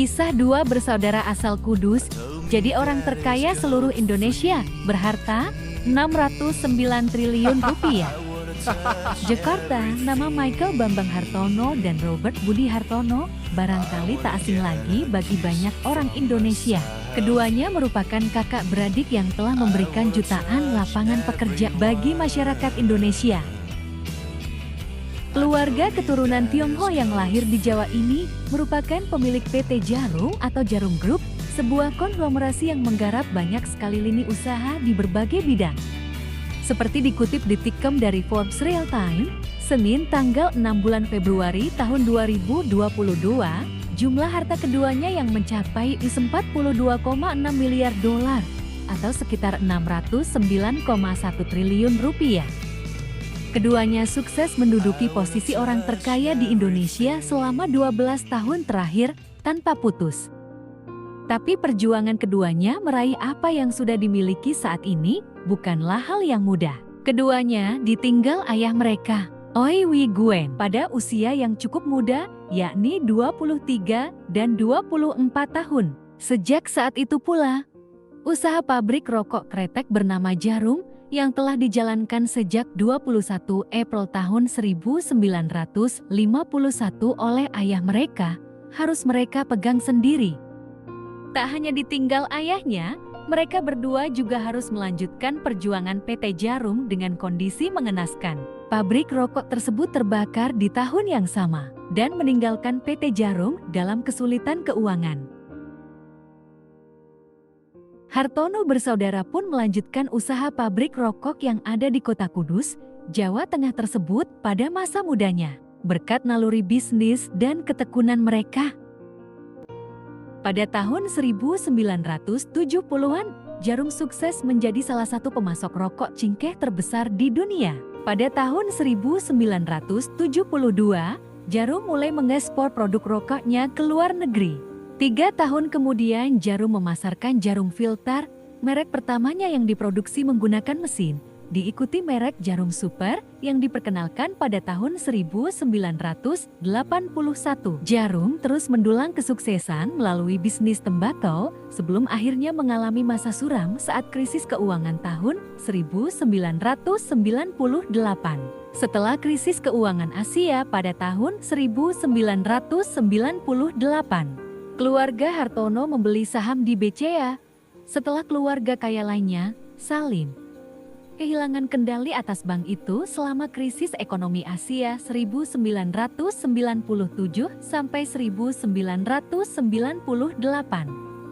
Kisah dua bersaudara asal Kudus, jadi orang terkaya seluruh Indonesia, berharta 609 triliun rupiah. Jakarta, nama Michael Bambang Hartono dan Robert Budi Hartono barangkali tak asing lagi bagi banyak orang Indonesia. Keduanya merupakan kakak beradik yang telah memberikan jutaan lapangan pekerja bagi masyarakat Indonesia. Keluarga keturunan Tionghoa yang lahir di Jawa ini merupakan pemilik PT Jarum atau Jarum Group, sebuah konglomerasi yang menggarap banyak sekali lini usaha di berbagai bidang. Seperti dikutip Detikcom dari Forbes Real Time, Senin tanggal 6 bulan Februari tahun 2022, jumlah harta keduanya yang mencapai 42,6 miliar dolar atau sekitar 609,1 triliun rupiah. Keduanya sukses menduduki posisi orang terkaya di Indonesia selama 12 tahun terakhir tanpa putus. Tapi perjuangan keduanya meraih apa yang sudah dimiliki saat ini bukanlah hal yang mudah. Keduanya ditinggal ayah mereka, Oi Wee Guen, pada usia yang cukup muda, yakni 23 dan 24 tahun. Sejak saat itu pula, usaha pabrik rokok kretek bernama Jarum yang telah dijalankan sejak 21 April tahun 1951 oleh ayah mereka, harus mereka pegang sendiri. Tak hanya ditinggal ayahnya, mereka berdua juga harus melanjutkan perjuangan PT Jarum dengan kondisi mengenaskan. Pabrik rokok tersebut terbakar di tahun yang sama dan meninggalkan PT Jarum dalam kesulitan keuangan. Hartono bersaudara pun melanjutkan usaha pabrik rokok yang ada di Kota Kudus, Jawa Tengah tersebut pada masa mudanya, berkat naluri bisnis dan ketekunan mereka. Pada tahun 1970-an, Jarum sukses menjadi salah satu pemasok rokok cingkeh terbesar di dunia. Pada tahun 1972, Jarum mulai mengekspor produk rokoknya ke luar negeri. 3 tahun kemudian Jarum memasarkan Jarum Filter, merek pertamanya yang diproduksi menggunakan mesin, diikuti merek Jarum Super yang diperkenalkan pada tahun 1981. Jarum terus mendulang kesuksesan melalui bisnis tembakau sebelum akhirnya mengalami masa suram saat krisis keuangan tahun 1998. Setelah krisis keuangan Asia pada tahun 1998. Keluarga Hartono membeli saham di BCA. Setelah keluarga kaya lainnya, Salim, kehilangan kendali atas bank itu selama krisis ekonomi Asia 1997 sampai 1998.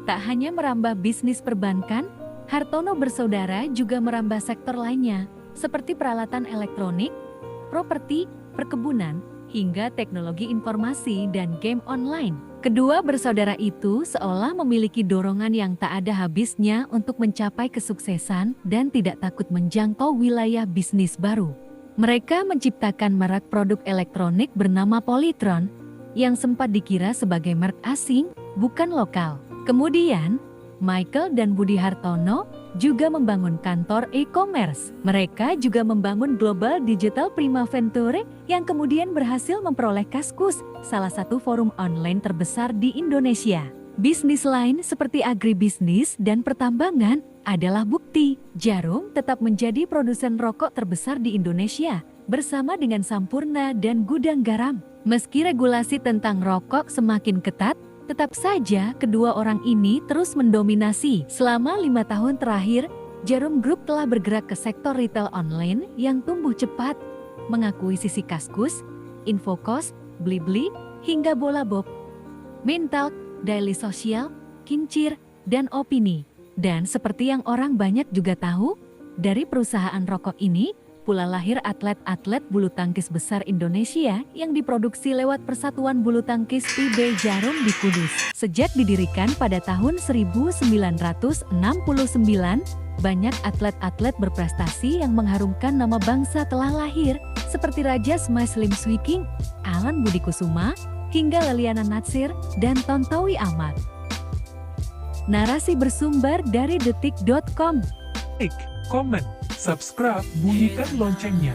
Tak hanya merambah bisnis perbankan, Hartono bersaudara juga merambah sektor lainnya, seperti peralatan elektronik, properti, perkebunan, hingga teknologi informasi dan game online. Kedua bersaudara itu seolah memiliki dorongan yang tak ada habisnya untuk mencapai kesuksesan dan tidak takut menjangkau wilayah bisnis baru. Mereka menciptakan merek produk elektronik bernama Polytron, yang sempat dikira sebagai merek asing, bukan lokal. Kemudian, Michael dan Budi Hartono juga membangun kantor e-commerce. Mereka juga membangun Global Digital Prima Venture yang kemudian berhasil memperoleh Kaskus, salah satu forum online terbesar di Indonesia. Bisnis lain seperti agribisnis dan pertambangan adalah bukti Jarum tetap menjadi produsen rokok terbesar di Indonesia bersama dengan Sampurna dan Gudang Garam. Meski regulasi tentang rokok semakin ketat, tetap saja kedua orang ini terus mendominasi. Selama 5 tahun terakhir, Jarum Group telah bergerak ke sektor retail online yang tumbuh cepat, mengakuisisi Kaskus, Infokos, Blibli, hingga Bolabob, Mintalk, Daily Social, Kincir, dan Opini. Dan seperti yang orang banyak juga tahu, dari perusahaan rokok ini pula lahir atlet-atlet bulu tangkis besar Indonesia yang diproduksi lewat Persatuan Bulu Tangkis PB Jarum di Kudus. Sejak didirikan pada tahun 1969, banyak atlet-atlet berprestasi yang mengharumkan nama bangsa telah lahir, seperti Raja Smash Lim Swee King, Alan Budi Kusuma, hingga Leliana Natsir dan Tontowi Ahmad. Narasi bersumber dari detik.com. Like, comment, subscribe, bunyikan loncengnya.